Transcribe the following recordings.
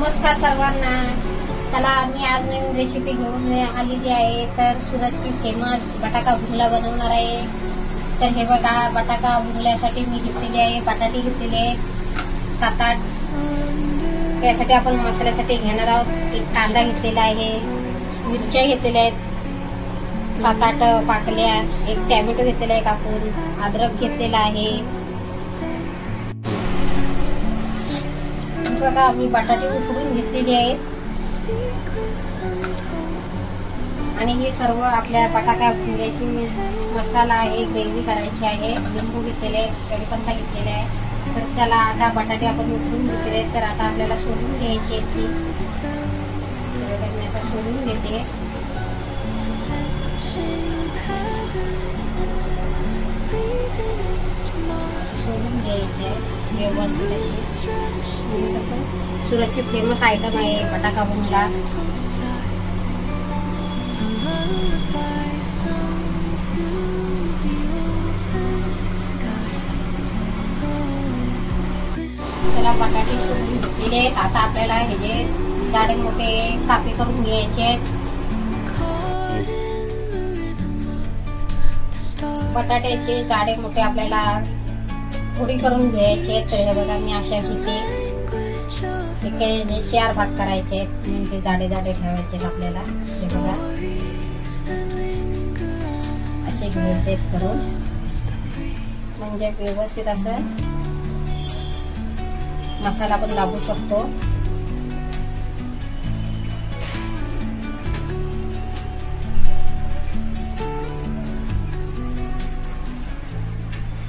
नमस्कार सर्वांना. चला मी आज नवीन रेसिपी घेऊन आलेली आहे. तर सुरतची फेमस बटाटा भुंगला बनवणार आहे. तर हे बघा, बटाटा भुंगल्यासाठी मी घेतलेली आहे, बटाटे घेतलेले आहेत 7-8. त्यासाठी आपण मसाल्यासाठी घेणार आहोत. एक कांदा घेतलेला आहे, मिरच्या घेतलेल्या आहेत 7-8 पाकल्या, एक टॅमॅटो घेतलेला आहे कापून, अद्रक घेतलेला आहे. बघा, मी बटाटे उकडून घेतलेले आहेत आणि हे सर्व आपल्या बटाटा भुंग्याची मसाला आहे, ग्रेव्ही करायची आहे. लिंबू घेतलेले, कढीपत्ता घेतलेला आहे. तर चला, आता बटाटे आपण उकडून घेतलेले आहेत. तर आता आपल्याला सोडून घ्यायची आहे ती. मी आता सोडून घेते. सोडून घ्यायचे व्यवस्थित अशी. कसं सुरतची फेमस आयटम आहे बटाटा भुंगला. चला, बटाटे सोडून घेतलेले आहेत. आता आपल्याला हे जे जाडे मोठे कापे करून घ्यायचे आहेत. बटाट्याचे जाडे मोठे आपल्याला फोडी करून घ्यायचे. तर हे बघा, मी अशा घेते. एक 4 भाग करायचे आहेत, म्हणजे जाडे जाडे ठेवायचे आपल्याला. हे बघा, असे घ्यायचे करून, म्हणजे व्यवस्थित असं मसाला पण लागू शकतो.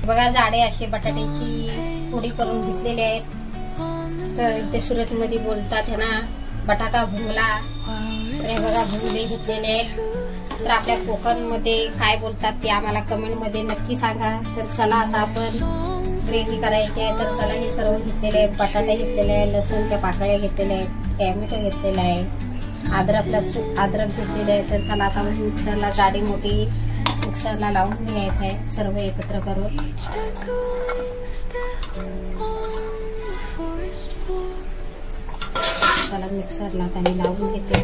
बघा, जाडे असे बटाट्याची फोडी करून घेतलेले आहेत. तर इथे सुरत मध्ये बोलतात है ना बटाटा भुंगला. तर हे बघा, भुंगले घेतलेले आहेत. तर आपल्या कोकण मध्ये काय बोलतात ते आम्हाला कमेंट मध्ये नक्की सांगा. तर चला, आता आपण ग्रेव्ही करायची आहे. तर चला, हे सर्व घेतलेले आहेत. बटाटे घेतलेले आहे, लसूणच्या पाकळ्या घेतलेल्या आहेत, टॅमॅटो घेतलेला आहे, अद्रक घेतलेले आहे. तर चला, आता मिक्सरला जाडी मोठी मिक्सरला लावून घ्यायचं आहे सर्व एकत्र करून. चला, मिक्सरला आता मी लावून घेते.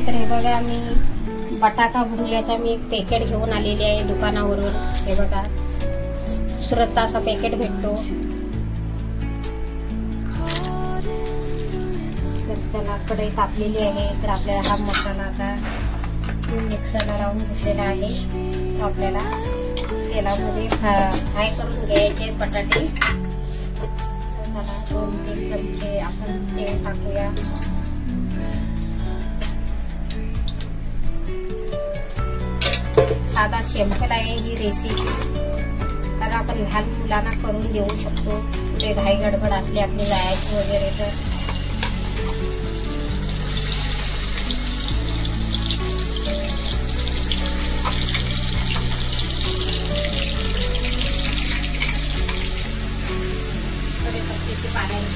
तर हे बघा, मी बटाटा भुंगल्याचा मी एक पॅकेट घेऊन आलेली आहे दुकानावरून. हे बघा, सुरतला असा पॅकेट भेटतो. तर चला, कढई तापलेली आहे. तर आपल्याला हा मसाला आता मिक्सरला लावून घेतलेला आहे. तो आपल्याला तेलामध्ये फ्राय करून घ्यायचे बटाटे. चला, 2-3 चमचे आपण तेल टाकूया. साधा सिंपल आहे ही रेसिपी. तर आपण लहान मुलांना करून देऊ शकतो. कुठे घाई गडबड असली आपली जायची वगैरे तर. पाण्याने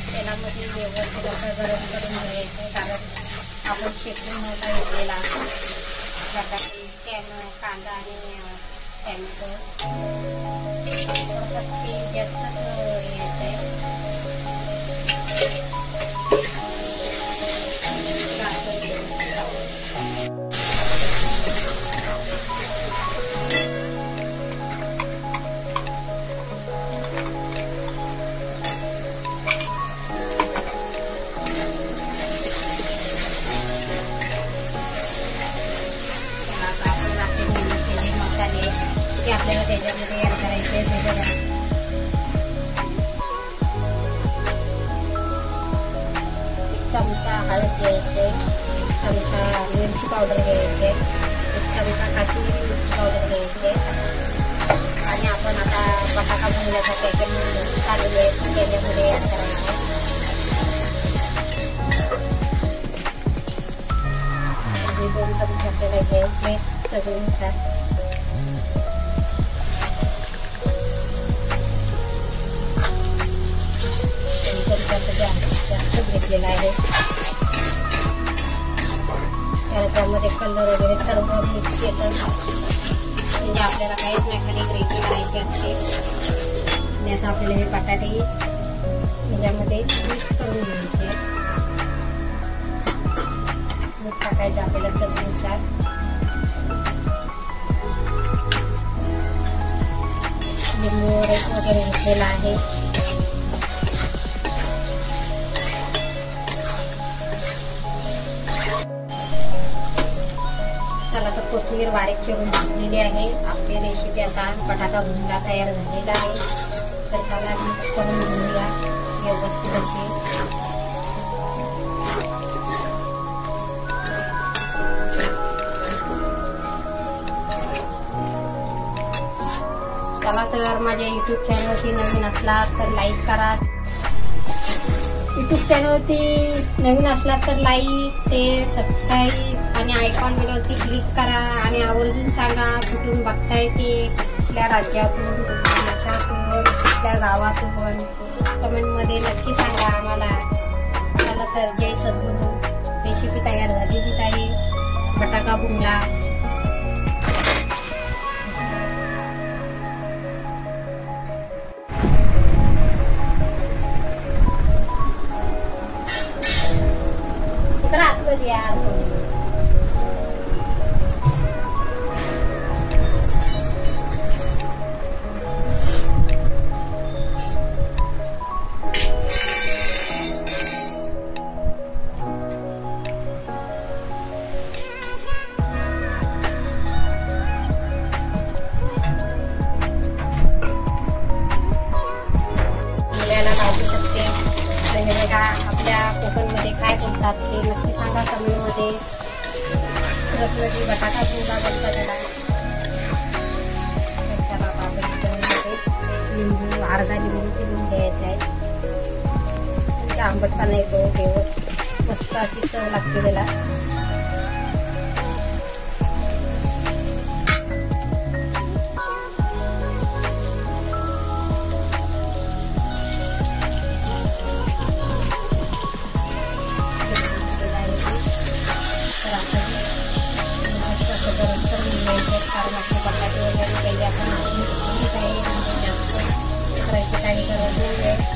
तेलामध्ये व्यवस्थित असं गरम करून घ्यायचं. कारण आपण शेकून नव्हता घेतलेला बटाटे, कांदा आणि टॅमॅटो. थोडंसं तेल जास्तच घ्यायचं आहे. ते आपल्याला त्याच्यामध्ये ऍड करायचे. एक चमचा हळद घ्यायचे, 1 चमचा मिरची पावडर घ्यायचे, 1 चमचा काश्मीरी मिरची पावडर घ्यायचे. आणि आपण आता बटाटा भुंगल्याचा पॅकेट चालू आहे त्याच्यामध्ये ऍड करायचे. हे 2 चमचे आपल्याला घ्यायचे चवीनुसार. जास्त घेतलेला आहे. त्यामध्ये कलर वगैरे सर्व मिक्स येतं, म्हणजे आपल्याला काहीच नाही, खाली ग्रेव्ही करायची असते. आणि आता आपल्याला हे बटाटे ह्याच्यामध्ये मिक्स करून घ्यायचे. मीठ टाकायचं आपल्याला चवीनुसार. लिंबू वगैरे घेतलेला आहे. चला तर कोथिंबीर बारीक चिरून घेतलेली आहे. आपली रेसिपी आता बटाटा भुंगा तयार झालेला आहे. तर त्याला मिक्स करून घेऊया व्यवस्थित अशी. चला तर माझ्या यूट्यूब चॅनलवरती नवीन असला तर लाईक करा. यूट्यूब चॅनलवरती नवीन असला तर लाईक, शेअर, सबस्क्राईब आणि आयकॉन बेलवरती क्लिक करा. आणि आवर्जून सांगा कुठून बघताय ते, कुठल्या राज्यातून, कुठल्या देशातून, कुठल्या गावातून. कमेंटमध्ये नक्की सांगा आम्हाला. चला तर जय सद्गुरू. रेसिपी तयार झालेलीच आहे बटाटा भुंगा. यार मुलाला लावू शकते. आपल्या कोकणमध्ये काय बोलतात ते नक्की सांगा कमेंटमध्ये. रसलगी बटाटा भुंगा बनता त्याला. लिंबू अर्धा लिंबू पिळून घ्यायचा आहे, म्हणजे आंबटपणा येतो. तेव्हा मस्त अशी चव लागते त्याला. कारण आपले बटाटे वगैरे काही आपण जास्त करायची काही गरज नाही आहे.